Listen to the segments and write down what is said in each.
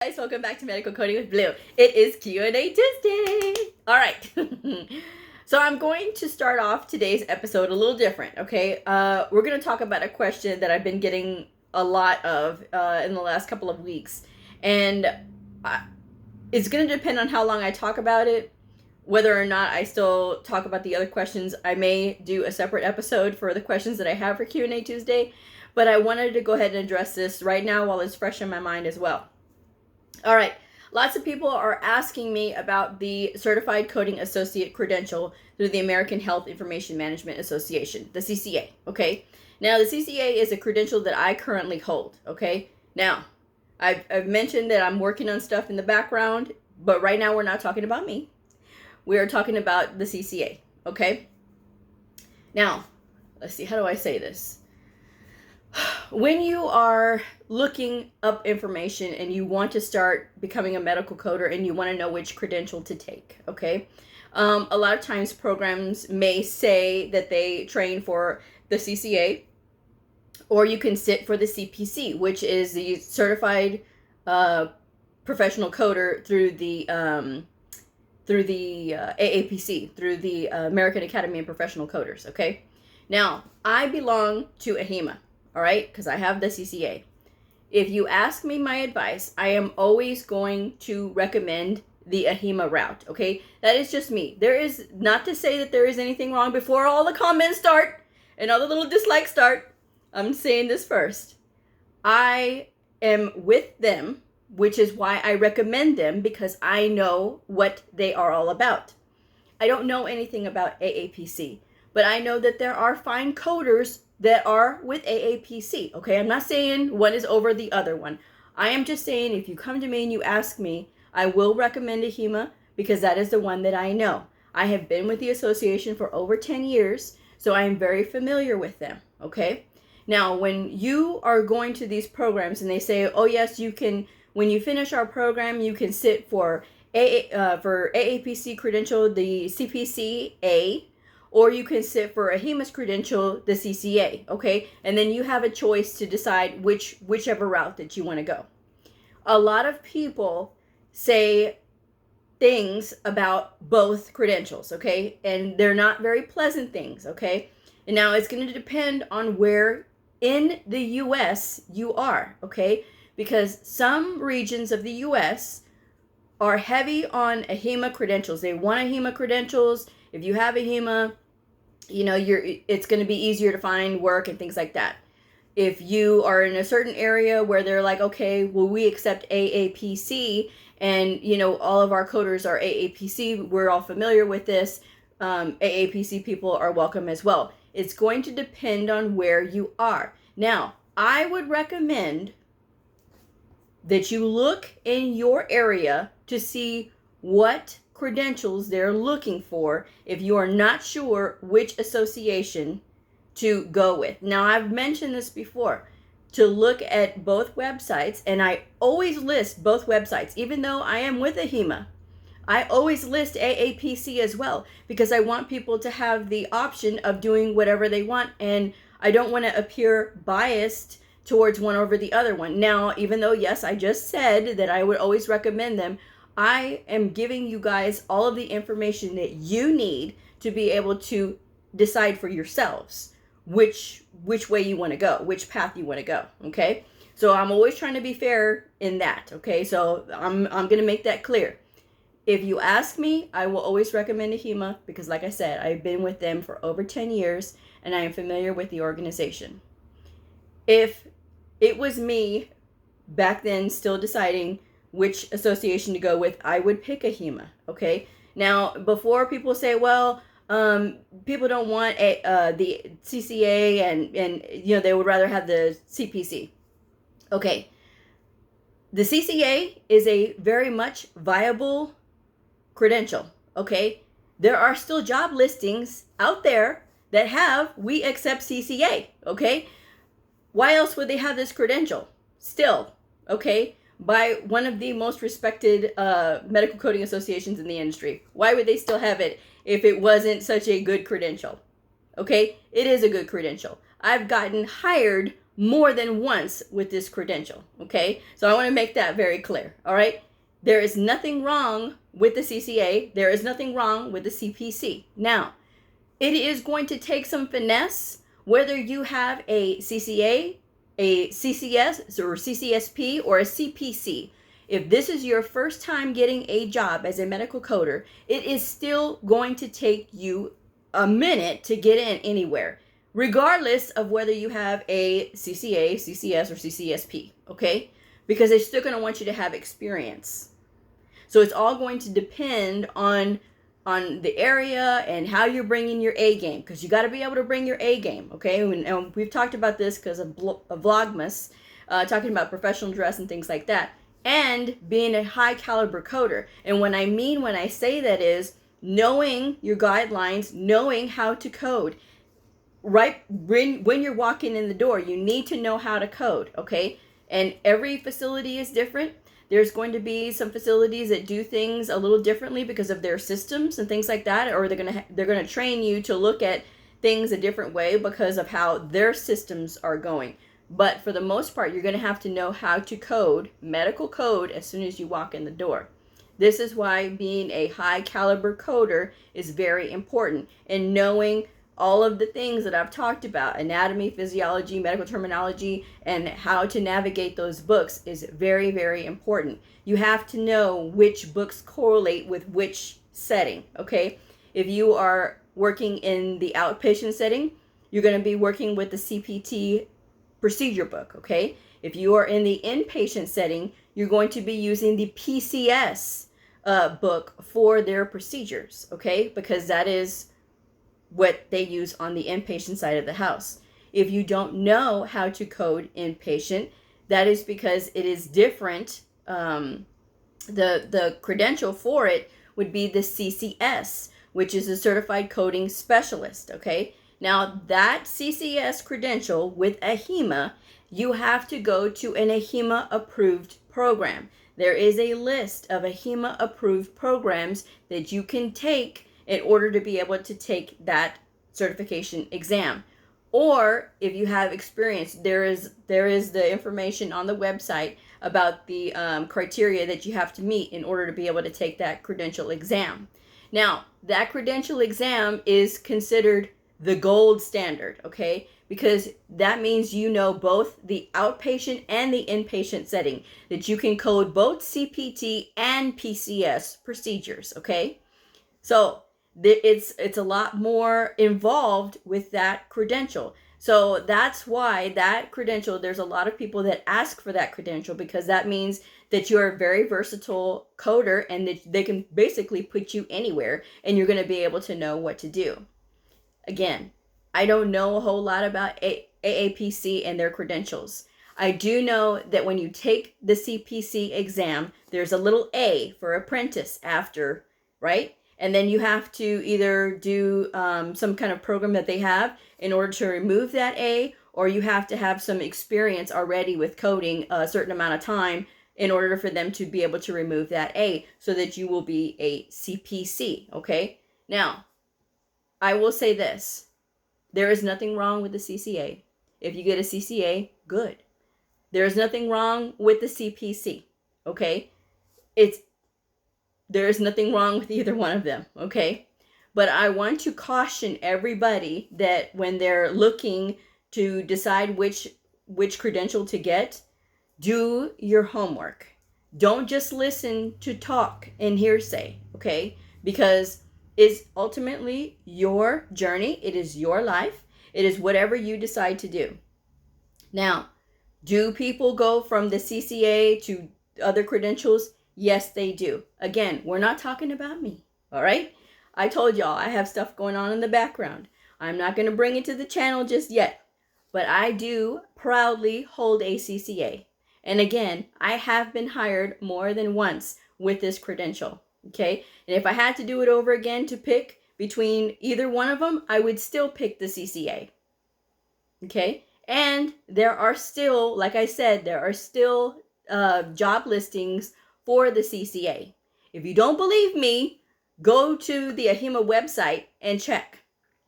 Guys, welcome back to Medical Coding with Blue. It is Q&A Tuesday. All right. So I'm going to start off today's episode a little different, okay? We're going to talk about a question that I've been getting a lot of in the last couple of weeks. And it's going to depend on how long I talk about it, whether or not I still talk about the other questions. I may do a separate episode for the questions that I have for Q&A Tuesday, but I wanted to go ahead and address this right now while it's fresh in my mind as well. All right, lots of people are asking me about the Certified Coding Associate credential through the American Health Information Management Association, the CCA, okay? Now, the CCA is a credential that I currently hold, okay? Now, I've mentioned that I'm working on stuff in the background, but right now we're not talking about me. We are talking about the CCA, okay? Now, let's see, how do I say this? When you are looking up information and you want to start becoming a medical coder and you want to know which credential to take, okay? A lot of times programs may say that they train for the CCA, or you can sit for the CPC, which is the Certified Professional Coder through the AAPC, through the American Academy of Professional Coders, okay? Now, I belong to AHIMA. All right, because I have the CCA. If you ask me my advice, I am always going to recommend the AHIMA route, okay? That is just me. There is, not to say that there is anything wrong before all the comments start and all the little dislikes start. I'm saying this first. I am with them, which is why I recommend them, because I know what they are all about. I don't know anything about AAPC, but I know that there are fine coders that are with AAPC, okay? I'm not saying one is over the other one. I am just saying if you come to me and you ask me, I will recommend AHIMA because that is the one that I know. I have been with the association for over 10 years, so I am very familiar with them, okay? Now, when you are going to these programs and they say, oh yes, you can, when you finish our program, you can sit for AAPC credential, the CPC A, or you can sit for AHIMA's credential, the CCA, okay? And then you have a choice to decide whichever route that you want to go. A lot of people say things about both credentials, okay? And they're not very pleasant things, okay? And now it's going to depend on where in the U.S. you are, okay? Because some regions of the U.S. are heavy on AHIMA credentials. They want AHIMA credentials. If you have AHIMA, you know, it's going to be easier to find work and things like that. If you are in a certain area where they're like, okay, well, we accept AAPC and, you know, all of our coders are AAPC, we're all familiar with this, AAPC people are welcome as well. It's going to depend on where you are. Now, I would recommend that you look in your area to see what credentials they're looking for if you are not sure which association to go with. Now, I've mentioned this before, to look at both websites, and I always list both websites. Even though I am with AHIMA, I always list AAPC as well, because I want people to have the option of doing whatever they want, and I don't want to appear biased towards one over the other one. Now, even though, yes, I just said that I would always recommend them, I am giving you guys all of the information that you need to be able to decide for yourselves which way you want to go, which path you want to go, okay? So I'm always trying to be fair in that, okay? So I'm going to make that clear. If you ask me, I will always recommend AHIMA because, like I said, I've been with them for over 10 years and I am familiar with the organization. If it was me back then still deciding which association to go with, I would pick AHIMA, okay? Now, before people say, well, people don't want the CCA and you know, they would rather have the CPC. Okay, the CCA is a very much viable credential, okay? There are still job listings out there that have, we accept CCA, okay? Why else would they have this credential still, okay? By one of the most respected medical coding associations in the industry. Why would they still have it if it wasn't such a good credential? Okay, it is a good credential. I've gotten hired more than once with this credential, okay? So I want to make that very clear, all right? There is nothing wrong with the CCA. There is nothing wrong with the CPC. Now, it is going to take some finesse, whether you have a CCA, a CCS or CCSP, or a CPC. If this is your first time getting a job as a medical coder, it is still going to take you a minute to get in anywhere, regardless of whether you have a CCA, CCS, or CCSP, okay? Because they're still going to want you to have experience. So it's all going to depend on the area and how you're bringing your A game, because you got to be able to bring your A game, okay? And we've talked about this because of Vlogmas, talking about professional dress and things like that, and being a high caliber coder. And what I mean when I say that is knowing your guidelines, knowing how to code. Right when you're walking in the door, you need to know how to code, okay? And every facility is different. There's going to be some facilities that do things a little differently because of their systems and things like that, or they're gonna train you to look at things a different way because of how their systems are going. But for the most part, you're gonna have to know how to code, medical code, as soon as you walk in the door. This is why being a high caliber coder is very important, and knowing all of the things that I've talked about, anatomy, physiology, medical terminology, and how to navigate those books is very, very important. You have to know which books correlate with which setting, okay? If you are working in the outpatient setting, you're going to be working with the CPT procedure book, okay? If you are in the inpatient setting, you're going to be using the PCS book for their procedures, okay? Because that is what they use on the inpatient side of the house. If you don't know how to code inpatient, that is because it is different. The credential for it would be the CCS, which is a Certified Coding Specialist, okay? Now, that CCS credential with AHIMA, you have to go to an AHIMA approved program. There is a list of AHIMA approved programs that you can take in order to be able to take that certification exam. Or if you have experience, there is the information on the website about the criteria that you have to meet in order to be able to take that credential exam. Now, that credential exam is considered the gold standard, okay? Because that means you know both the outpatient and the inpatient setting, that you can code both CPT and PCS procedures, okay? So it's a lot more involved with that credential. So that's why that credential, there's a lot of people that ask for that credential, because that means that you're a very versatile coder and that they can basically put you anywhere and you're going to be able to know what to do. Again, I don't know a whole lot about AAPC and their credentials. I do know that when you take the CPC exam, there's a little A for apprentice after, right? And then you have to either do some kind of program that they have in order to remove that A, or you have to have some experience already with coding a certain amount of time in order for them to be able to remove that A, so that you will be a CPC, okay? Now, I will say this. There is nothing wrong with the CCA. If you get a CCA, good. There is nothing wrong with the CPC, okay? There is nothing wrong with either one of them, okay? But I want to caution everybody that when they're looking to decide which credential to get, do your homework. Don't just listen to talk and hearsay, okay? Because it's ultimately your journey. It is your life. It is whatever you decide to do. Now, do people go from the CCA to other credentials? Yes, they do. Again, we're not talking about me, all right? I told y'all I have stuff going on in the background. I'm not going to bring it to the channel just yet, but I do proudly hold a CCA. And again, I have been hired more than once with this credential, okay? And if I had to do it over again to pick between either one of them, I would still pick the CCA, okay? And there are still, like I said, there are still job listings for the CCA. If you don't believe me, go to the AHIMA website and check,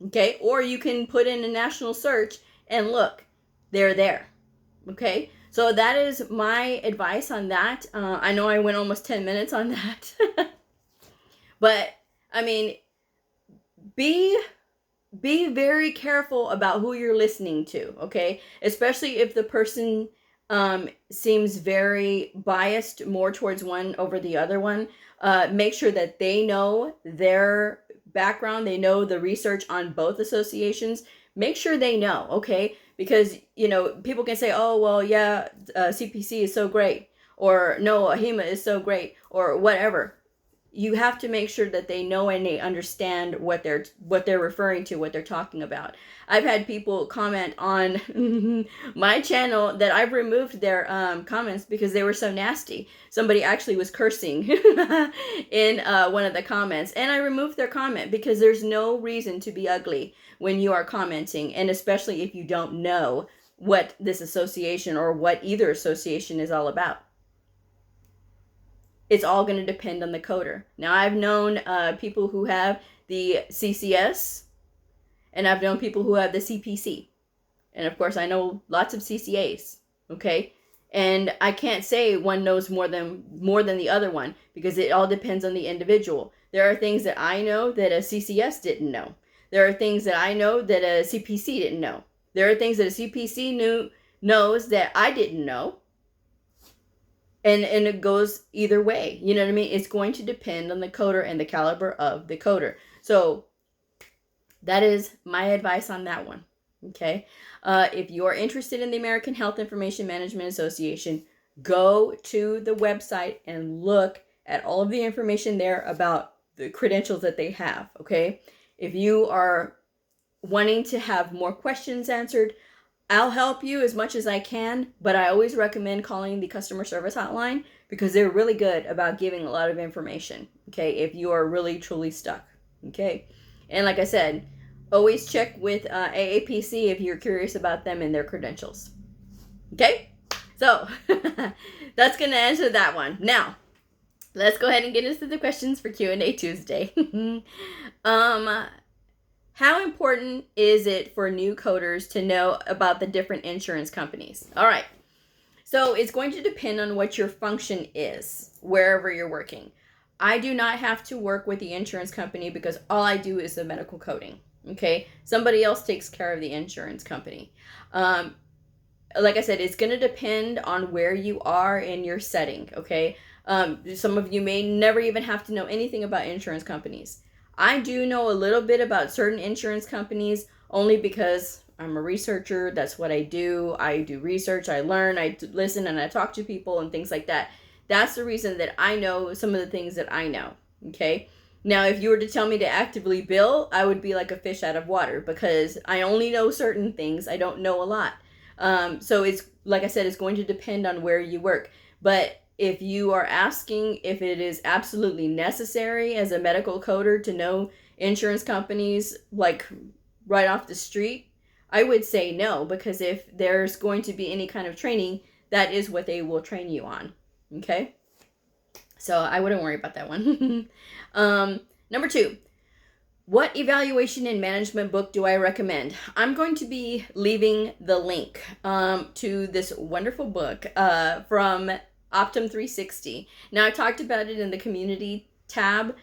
okay? Or you can put in a national search and look, they're there, Okay, so that is my advice on that. I know I went almost 10 minutes on that. But, I mean, be very careful about who you're listening to, okay? Especially if the person seems very biased more towards one over the other one. Make sure that they know their background, they know the research on both associations. Make sure they know, okay? Because, you know, people can say, oh, well, yeah, CPC is so great, or no, AHIMA is so great, or whatever. You have to make sure that they know and they understand what they're referring to, what they're talking about. I've had people comment on my channel that I've removed their comments because they were so nasty. Somebody actually was cursing in one of the comments, and I removed their comment because there's no reason to be ugly when you are commenting, and especially if you don't know what this association or what either association is all about. It's all going to depend on the coder. Now, I've known people who have the CCS, and I've known people who have the CPC. And of course, I know lots of CCAs, okay? And I can't say one knows more than the other one because it all depends on the individual. There are things that I know that a CCS didn't know. There are things that I know that a CPC didn't know. There are things that a CPC knows that I didn't know. And it goes either way. You know what I mean? It's going to depend on the coder and the caliber of the coder. So that is my advice on that one. Okay. If you're interested in the American Health Information Management Association, go to the website and look at all of the information there about the credentials that they have. Okay. If you are wanting to have more questions answered, I'll help you as much as I can, but I always recommend calling the customer service hotline because they're really good about giving a lot of information, okay, if you are really truly stuck, okay? And like I said, always check with AAPC if you're curious about them and their credentials, okay? So that's going to answer that one. Now, let's go ahead and get into the questions for Q&A Tuesday. How important is it for new coders to know about the different insurance companies? All right. So it's going to depend on what your function is, wherever you're working. I do not have to work with the insurance company because all I do is the medical coding. Okay. Somebody else takes care of the insurance company. Like I said, it's going to depend on where you are in your setting. Okay. Some of you may never even have to know anything about insurance companies. I do know a little bit about certain insurance companies only because I'm a researcher. That's what I do. I do research, I learn, I listen, and I talk to people and things like that. That's the reason that I know some of the things that I know, okay? Now, if you were to tell me to actively bill, I would be like a fish out of water because I only know certain things. I don't know a lot. So it's, like I said, it's going to depend on where you work. But if you are asking if it is absolutely necessary as a medical coder to know insurance companies like right off the street, I would say no, because if there's going to be any kind of training, that is what they will train you on. Okay? So I wouldn't worry about that one. Number 2, what evaluation and management book do I recommend? I'm going to be leaving the link to this wonderful book from Optum 360. Now, I talked about it in the community tab.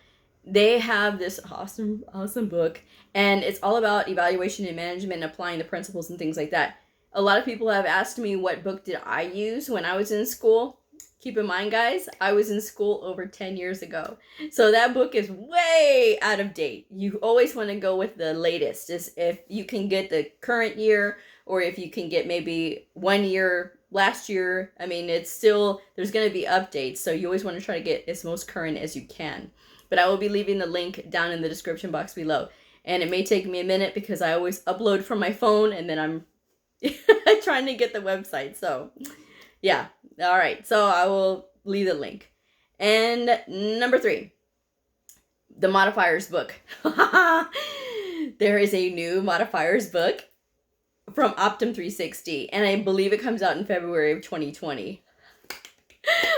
They have this awesome book, and it's all about evaluation and management and applying the principles and things like that. A lot of people have asked me what book did I use when I was in school. Keep in mind, guys, I was in school over 10 years ago. So that book is way out of date. You always want to go with the latest. Is if you can get the current year, or if you can get maybe 1 year last year. I mean, it's still, there's going to be updates, so you always want to try to get as most current as you can. But I will be leaving the link down in the description box below. And it may take me a minute because I always upload from my phone and then I'm trying to get the website. So, yeah. All right. So I will leave the link. And number 3, the Modifiers book. There is a new Modifiers book from Optum 360, and I believe it comes out in February of 2020.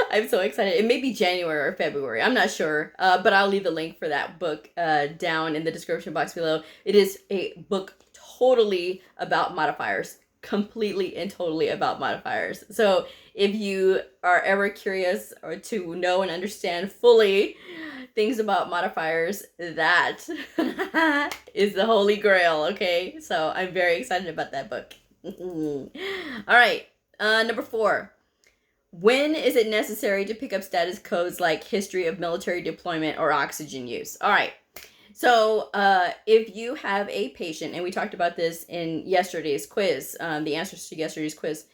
I'm so excited. It may be January or February. I'm not sure, but I'll leave the link for that book down in the description box below. It is a book totally about modifiers. completely and totally about modifiers. So if you are ever curious or to know and understand fully things about modifiers, that is the holy grail, okay? So I'm very excited about that book. All right, number 4. When is it necessary to pick up status codes like history of military deployment or oxygen use? All right. So if you have a patient, and we talked about this in yesterday's quiz, the answers to yesterday's quiz,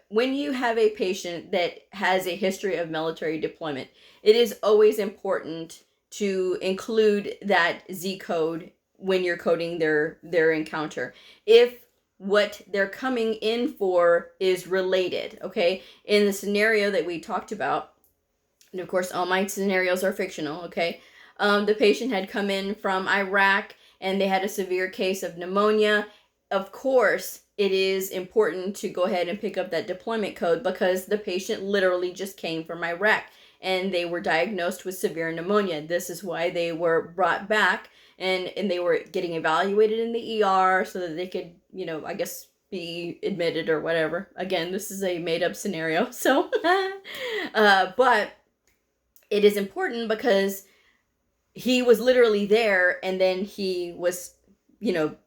when you have a patient that has a history of military deployment, it is always important to include that Z code when you're coding their encounter. If what they're coming in for is related, okay? In the scenario that we talked about, and of course all my scenarios are fictional, okay? The patient had come in from Iraq and they had a severe case of pneumonia. Of course, it is important to go ahead and pick up that deployment code because the patient literally just came from Iraq and they were diagnosed with severe pneumonia. This is why they were brought back and they were getting evaluated in the ER so that they could, I guess, be admitted or whatever. Again, this is a made up scenario. So, but it is important because he was literally there and then he was,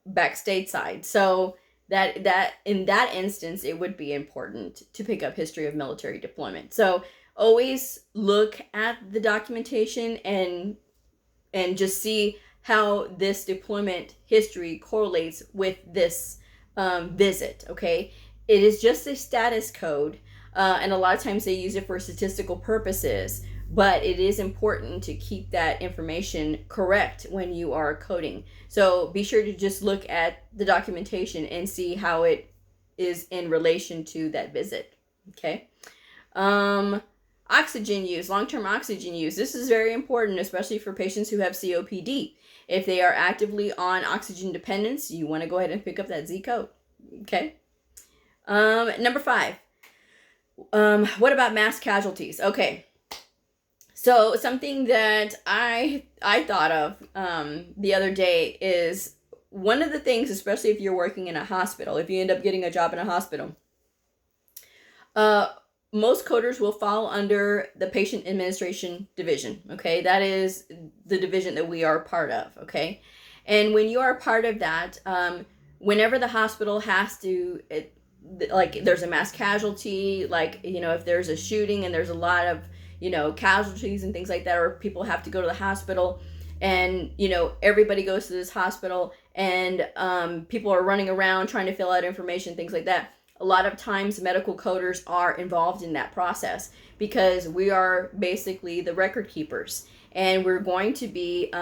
back stateside. So that in that instance, it would be important to pick up history of military deployment. So always look at the documentation and just see how this deployment history correlates with this visit, okay? It is just a status code, and a lot of times they use it for statistical purposes, but it is important to keep that information correct when you are coding. So be sure to just look at the documentation and see how it is in relation to that visit, okay? Oxygen use, long-term oxygen use. This is very important, especially for patients who have COPD. If they are actively on oxygen dependence, you want to go ahead and pick up that Z code, okay? Number 5. What about mass casualties? Okay. So something that I thought of the other day is one of the things, especially if you're working in a hospital, if you end up getting a job in a hospital, most coders will fall under the patient administration division, okay? That is the division that we are part of, okay? And when you are part of that, whenever the hospital has to, like there's a mass casualty, like, if there's a shooting and there's a lot of, casualties and things like that, or people have to go to the hospital and, everybody goes to this hospital and people are running around trying to fill out information, things like that. A lot of times medical coders are involved in that process because we are basically the record keepers and we're going to be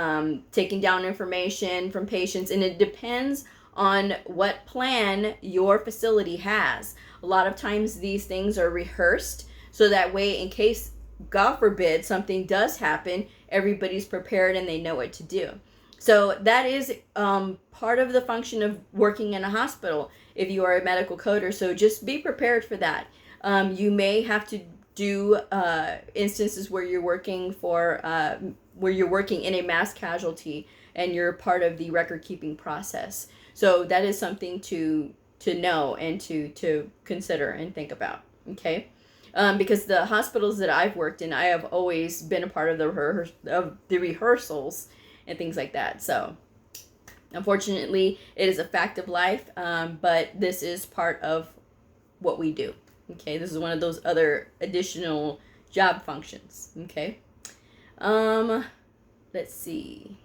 taking down information from patients, and it depends on what plan your facility has. A lot of times these things are rehearsed so that way, in case, God forbid, something does happen, everybody's prepared and they know what to do. So that is part of the function of working in a hospital if you are a medical coder. So just be prepared for that. You may have to do instances where you're working in a mass casualty and you're part of the record keeping process. So that is something to know and to consider and think about. Okay. Because the hospitals that I've worked in, I have always been a part of the rehearsals and things like that. So unfortunately, it is a fact of life, but this is part of what we do. Okay, this is one of those other additional job functions. Okay, let's see.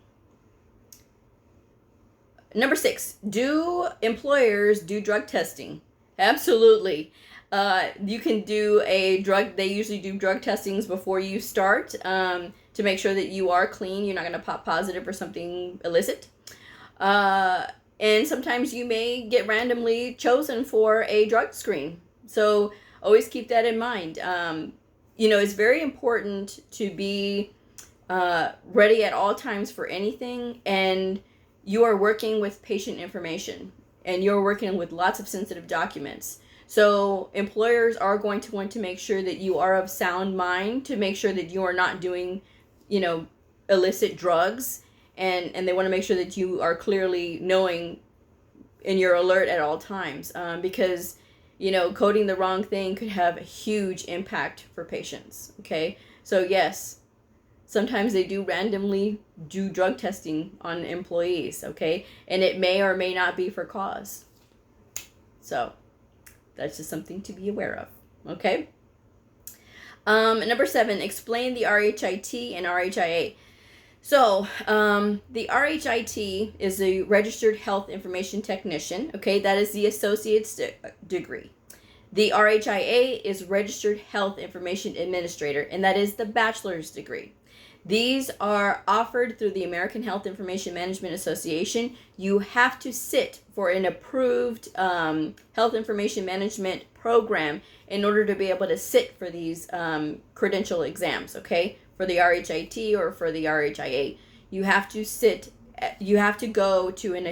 Number 6, do employers do drug testing? Absolutely. You can do they usually do drug testings before you start to make sure that you are clean. You're not going to pop positive for something illicit. And sometimes you may get randomly chosen for a drug screen. So always keep that in mind. It's very important to be ready at all times for anything. And you are working with patient information and you're working with lots of sensitive documents. So employers are going to want to make sure that you are of sound mind, to make sure that you are not doing, illicit drugs. And they want to make sure that you are clearly knowing in your alert at all times, because coding the wrong thing could have a huge impact for patients. Okay, so yes, sometimes they do randomly do drug testing on employees. Okay, and it may or may not be for cause. So that's just something to be aware of. Okay. Number 7, explain the RHIT and RHIA. So, the RHIT is a Registered Health Information Technician. Okay, that is the associate's degree. The RHIA is Registered Health Information Administrator, and that is the bachelor's degree. These are offered through the American Health Information Management Association. You have to sit for an approved health information management program in order to be able to sit for these credential exams, okay? For the RHIT or for the RHIA. You have to sit, you have to go to an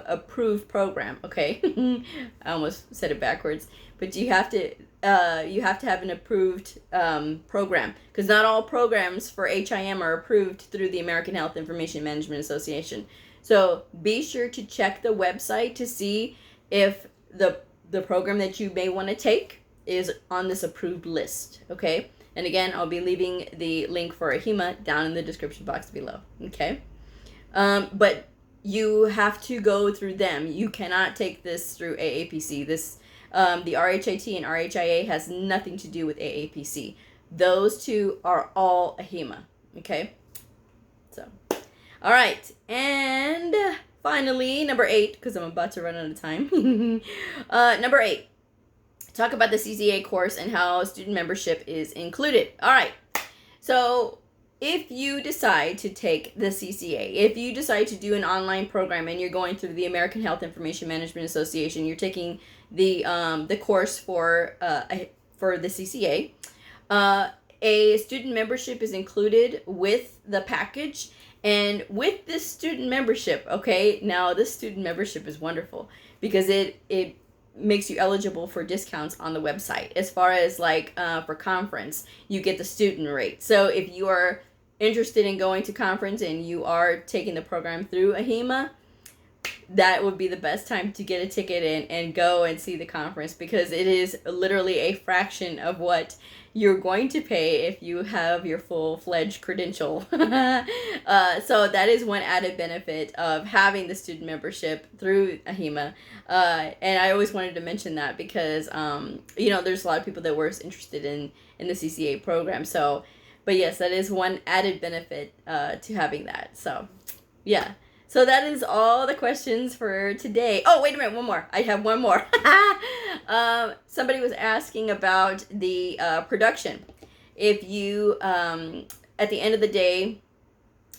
approved program, okay? I almost said it backwards. But you have to have an approved program, because not all programs for HIM are approved through the American Health Information Management Association. So be sure to check the website to see if the program that you may want to take is on this approved list, okay? And again, I'll be leaving the link for AHIMA down in the description box below, okay? But you have to go through them. You cannot take this through AAPC. The RHIT and RHIA has nothing to do with AAPC. Those two are all AHIMA, okay? So, all right, and finally, number 8, because I'm about to run out of time. Number 8, talk about the CCA course and how student membership is included. All right, so if you decide to take the CCA, if you decide to do an online program and you're going through the American Health Information Management Association, you're taking the course for the CCA, a student membership is included with the package. And with this student membership, okay, now this student membership is wonderful because it makes you eligible for discounts on the website. As far as like for conference, you get the student rate. So if you are interested in going to conference and you are taking the program through AHIMA, that would be the best time to get a ticket and go and see the conference, because it is literally a fraction of what you're going to pay if you have your full-fledged credential. So that is one added benefit of having the student membership through AHIMA. And I always wanted to mention that because, there's a lot of people that were interested in the CCA program. So, but yes, that is one added benefit to having that. So, yeah. So that is all the questions for today. Oh, wait a minute, one more. I have one more. Somebody was asking about the production. If you, at the end of the day,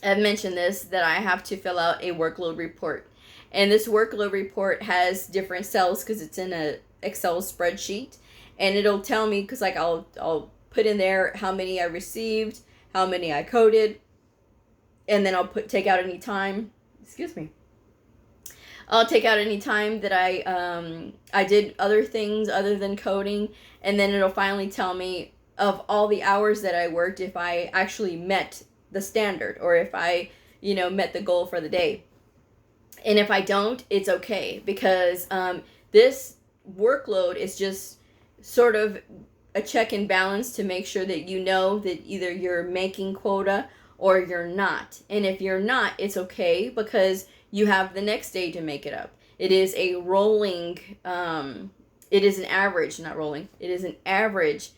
I've mentioned this, that I have to fill out a workload report. And this workload report has different cells because it's in a Excel spreadsheet. And it'll tell me, because like I'll put in there how many I received, how many I coded, and then I'll take out any time. Excuse me. I'll take out any time that I did other things other than coding, and then it'll finally tell me of all the hours that I worked if I actually met the standard, or if I, met the goal for the day. And if I don't, it's okay, because this workload is just sort of a check and balance to make sure that you know that either you're making quota or you're not. And if you're not, it's okay, because you have the next day to make it up. It is a rolling, it is an average, not rolling. It is an average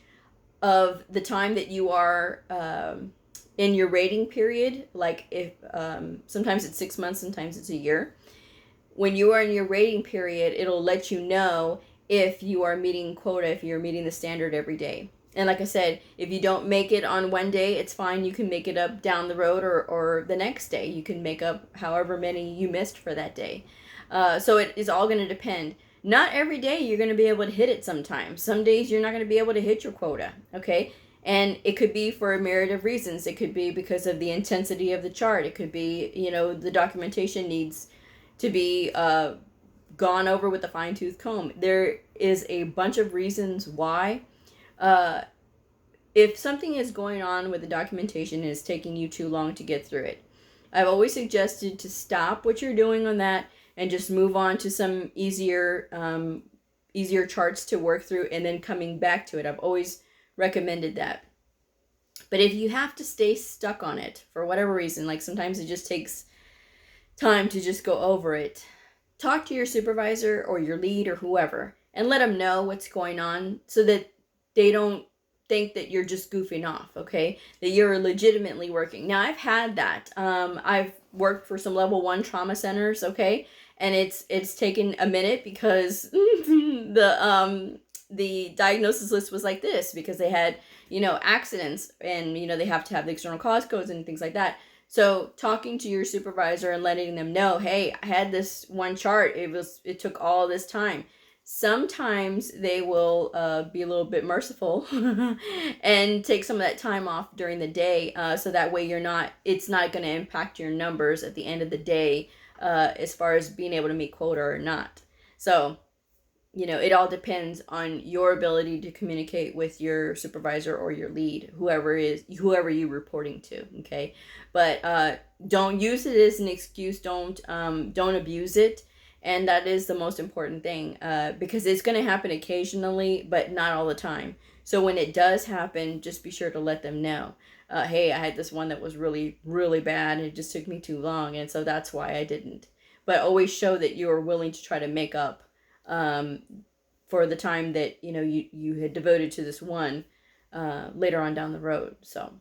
of the time that you are in your rating period. Like if sometimes it's 6 months, sometimes it's a year. When you are in your rating period, it'll let you know if you are meeting quota, if you're meeting the standard every day. And like I said, if you don't make it on one day, it's fine. You can make it up down the road, or the next day. You can make up however many you missed for that day. So it is all going to depend. Not every day you're going to be able to hit it sometimes. Some days you're not going to be able to hit your quota, okay? And it could be for a myriad of reasons. It could be because of the intensity of the chart. It could be, the documentation needs to be gone over with a fine-tooth comb. There is a bunch of reasons why. If something is going on with the documentation and it's taking you too long to get through it, I've always suggested to stop what you're doing on that, and just move on to some easier charts to work through, and then coming back to it. I've always recommended that. But if you have to stay stuck on it for whatever reason, like sometimes it just takes time to just go over it, talk to your supervisor or your lead or whoever and let them know what's going on, so that they don't think that you're just goofing off, okay? That you're legitimately working. Now, I've had that. I've worked for some level 1 trauma centers, okay? And it's taken a minute because the diagnosis list was like this, because they had, accidents, and, they have to have the external cause codes and things like that. So talking to your supervisor and letting them know, hey, I had this one chart. It took all this time. Sometimes they will be a little bit merciful and take some of that time off during the day, so that way it's not going to impact your numbers at the end of the day, as far as being able to meet quota or not. So, it all depends on your ability to communicate with your supervisor or your lead, whoever you're reporting to, okay? But don't use it as an excuse. Don't abuse it. And that is the most important thing, because it's going to happen occasionally, but not all the time. So when it does happen, just be sure to let them know. Hey, I had this one that was really, really bad, and it just took me too long, and so that's why I didn't. But always show that you are willing to try to make up for the time that you had devoted to this one later on down the road. So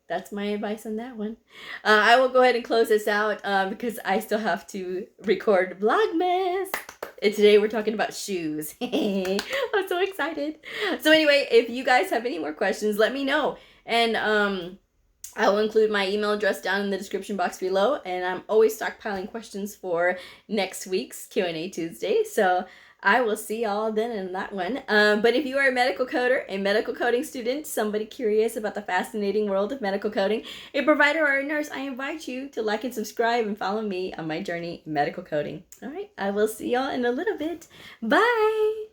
that's my advice on that one. I will go ahead and close this out because I still have to record Vlogmas. And today we're talking about shoes. I'm so excited. So anyway, if you guys have any more questions, let me know. And I will include my email address down in the description box below. And I'm always stockpiling questions for next week's Q&A Tuesday. So I will see y'all then in that one. But if you are a medical coder, a medical coding student, somebody curious about the fascinating world of medical coding, a provider or a nurse, I invite you to like and subscribe and follow me on my journey in medical coding. All right, I will see y'all in a little bit. Bye!